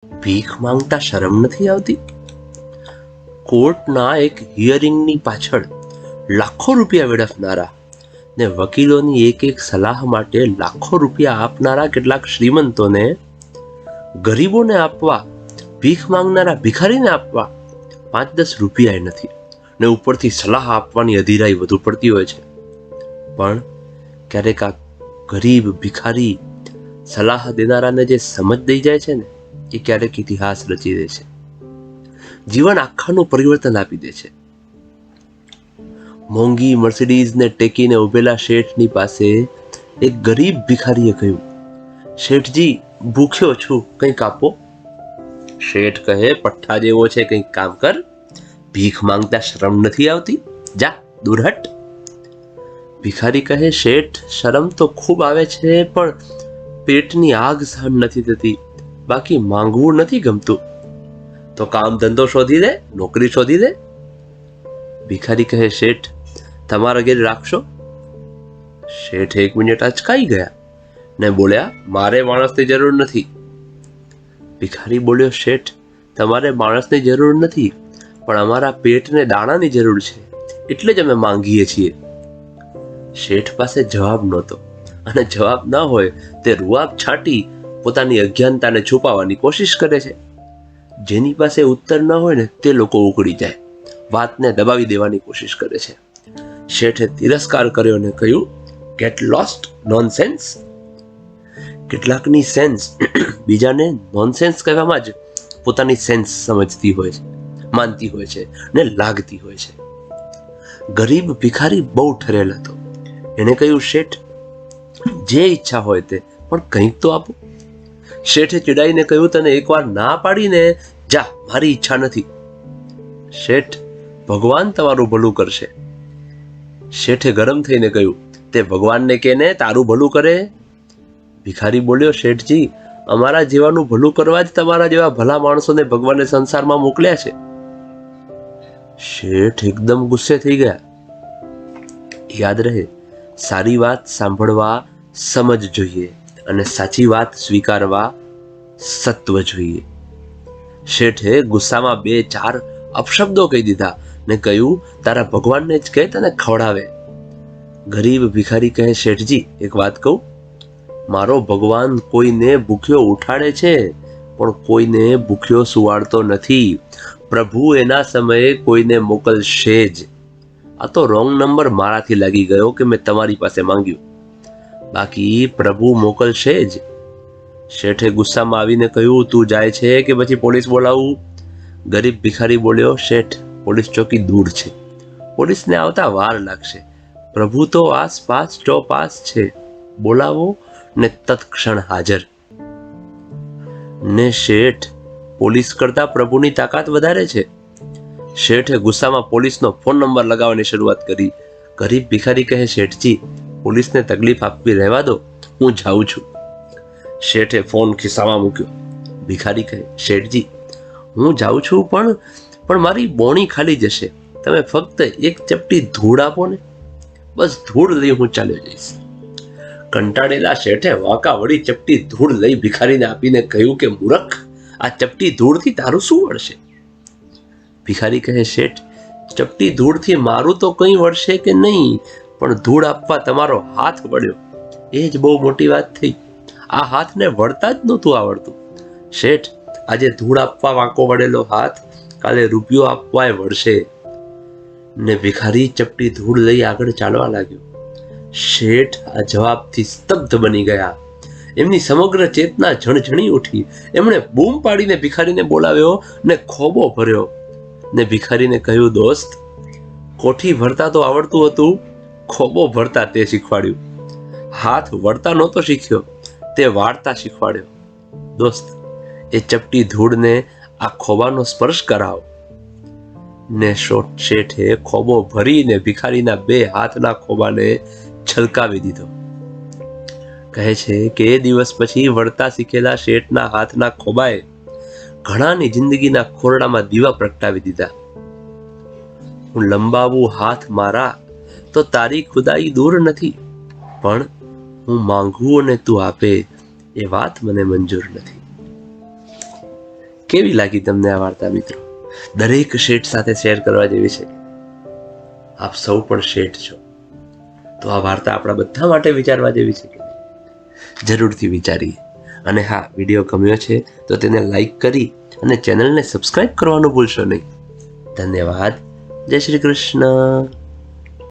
ભીખ માંગતા શરમ નથી આવતી? કોર્ટના એક હિયરિંગની પાછળ લાખો રૂપિયા વેડફનારા ને વકીલોની એક એક સલાહ માટે લાખો રૂપિયા આપનારા કેટલાક શ્રીમંતોને ગરીબોને આપવા, ભીખ માંગનારા ભિખારીને આપવા 5-10 રૂપિયા નથી, ને ઉપરથી સલાહ આપવાની અધીરાઈ વધુ પડતી હોય છે. પણ ક્યારેક આ ગરીબ ભિખારી સલાહ દેનારાને જે સમજ દઈ જાય છે ને, એ ક્યારેક ઇતિહાસ રચી દે છે, જીવન આખાનું પરિવર્તન આપી દે છે. મોંઘી મર્સિડીઝને ટેકીને ઉભેલા શેઠની પાસે એક ગરીબ ભિખારીએ કહ્યું, શેઠજી, ભૂખ્યો છું, કંઈક આપો. શેઠ કહે, પઠ્ઠા જેવો છે, કંઈક કામ કર. ભીખ માંગતા શરમ નથી આવતી? જા, દૂર હટ. ભિખારી કહે, શેઠ, શરમ તો ખૂબ આવે છે, પણ પેટની આગ સહન નથી થતી, બાકી માંગવું નથી ગમતું. તો કામ ધંધો શોધી દે, નોકરી શોધી દે. ભિખારી કહે, શેઠ, તમારા ઘેર રાખશો? શેઠ 1 મિનિટ અચકાઈ ગયા ને બોલ્યા, મારે માણસની જરૂર નથી. ભિખારી બોલ્યો, શેઠ, તમારે માણસની જરૂર નથી, પણ અમારા પેટને દાણાની જરૂર છે, એટલે જ અમે માંગીએ છીએ. શેઠ પાસે જવાબ નહોતો, અને જવાબ ના હોય તે રૂઆબ છાંટી પોતાની અજ્ઞાનતાને છુપાવવાની કોશિશ કરે છે. જેની પાસે ઉત્તર ન હોય ને, તે લોકો ઉકળી જાય, વાતને દબાવી દેવાની કોશિશ કરે છે. શેઠે તિરસ્કાર કર્યો અને કહ્યું, ગેટ લોસ્ટ, નોનસેન્સ. કેટલાકની સેન્સ બીજાને નોનસેન્સ કહેવામાં જ પોતાની સેન્સ સમજતી હોય છે, માનતી હોય છે ને લાગતી હોય છે. ગરીબ ભિખારી બહુ ઠરેલ હતો. એને કહ્યું, શેઠ, જે ઈચ્છા હોય તે, પણ કંઈક તો આપો. શેઠે ચીડાઈને કહ્યું, તને એકવાર ના પાડીને જા, મારી ઈચ્છા નથી. શેઠ, ભગવાન તમારું ભલું કરશે. શેઠે ગરમ થઈને કહ્યું, તે ભગવાનને કે ને તારું ભલું કરે. ભિખારી બોલ્યો, શેઠજી, અમારા જેવાનું ભલું કરવા જ તમારા જેવા ભલા માણસોને ભગવાને સંસારમાં મોકલ્યા છે. શેઠ એકદમ ગુસ્સે થઈ ગયા. યાદ રહે, સારી વાત સાંભળવા સમજ જોઈએ, અને સાચી વાત સ્વીકારવા સત્વ જોઈએ. શેઠે ગુસ્સામાં 2-4 અપશબ્દો કહી દીધા ને કહ્યું, તારા ભગવાનને જ કહે, તને ખવડાવે. ગરીબ ભિખારી કહે, શેઠજી, એક વાત કહું, મારો ભગવાન કોઈને ભૂખ્યો ઉઠાડે છે, પણ કોઈને ભૂખ્યો સુવાડતો નથી. પ્રભુ એના સમયે કોઈને મોકલશે જ. આ તો રોંગ નંબર મારાથી લાગી ગયો કે મેં તમારી પાસે માંગ્યું, બાકી પ્રભુ મોકલશે જ. શેઠે ગુસ્સામાં આવીને કહ્યું, તું જાય છે કે પછી પોલીસ બોલાવું? ગરીબ ભિખારી બોલ્યો, શેઠ, પોલીસ ચોકી દૂર છે, પોલીસને આવતા વાર લાગશે. પ્રભુ તો આસપાસ ચોપાસ છે, બોલાવો ને તત્ક્ષણ હાજર. ને શેઠ, પોલીસ કરતા પ્રભુની તાકાત વધારે છે. શેઠે ગુસ્સામાં પોલીસનો ફોન નંબર લગાવવાની શરૂઆત કરી. ગરીબ ભિખારી કહે, શેઠજી, પોલીસને તકલીફ આપવી રહેવા દો, હું જાઉં છું. શેઠે ફોન ખિસ્સામાં મૂક્યો. ભિખારી કહે, શેઠજી, હું જાઉં છું, પણ મારી બોણી ખાલી જશે, તમે ફક્ત એક ચપટી ધૂળ આપો ને, બસ ધૂળ લઈ હું ચાલ્યો જઈશ. કંટાળેલા શેઠે વાંકા વળી ચપટી ધૂળ લઈ ભિખારીને આપીને કહ્યું કે, મૂર્ખ, આ ચપટી ધૂળથી તારું શું વળશે? ભિખારી કહે, શેઠ, ચપટી ધૂળથી મારું તો કંઈ વળશે કે નહીં, પણ ધૂળ આપવા તમારો હાથ વળ્યો, એ જ બહુ મોટી વાત થઈ. આ હાથને વળતા જ નહોતું આવડતું. શેઠ, આજે ધૂળ આપવા વાંકો વળેલો હાથ કાલે રૂપિયો આપવાય વળશે. ને ભિખારી ચપટી ધૂળ લઈ આગળ ચાલવા લાગ્યો. શેઠ આ જવાબથી સ્તબ્ધ બની ગયા. એમની સમગ્ર ચેતના ઝણઝણી ઉઠી. એમણે બૂમ પાડીને ભિખારીને બોલાવ્યો ને ખોબો ભર્યો, ને ભિખારીને કહ્યું, દોસ્ત, કોઠી ભરતા તો આવડતું હતું, ખોબો ભરતા તે શીખવાડ્યું. હાથ વળતા નહોતો શીખ્યો, તે વાળતા શીખવાડ્યો. દોસ્ત, એ ચપટી ધૂળને આ ખોબાનો સ્પર્શ કરાવ. ને શેઠે ખોબો ભરીને ભિખારીના 2 હાથના ખોબાને છલકાવી દીધો. કહે છે કે એ દિવસ પછી વળતા શીખેલા શેઠના હાથના ખોબાએ ઘણાની જિંદગીના ખોરડામાં દીવા પ્રગટાવી દીધા. હું લંબાવું હાથ મારા તો તારી ખુદાઈ દૂર નથી, પણ હું માંગવું અને તું આપે એ વાત મને મંજૂર નથી. કેવી લાગી તમને આ વાર્તા મિત્રો? દરેક શેઠ સાથે શેર કરવા જેવી છે. આપ સૌ પણ શેઠ છો, તો આ વાર્તા આપણા બધા માટે વિચારવા જેવી છે કે જરૂરથી વિચારીએ. અને હા, વિડીયો ગમ્યો છે તો તેને લાઈક કરી અને ચેનલને સબસ્ક્રાઇબ કરવાનું ભૂલશો નહીં. ધન્યવાદ. જય શ્રી કૃષ્ણ.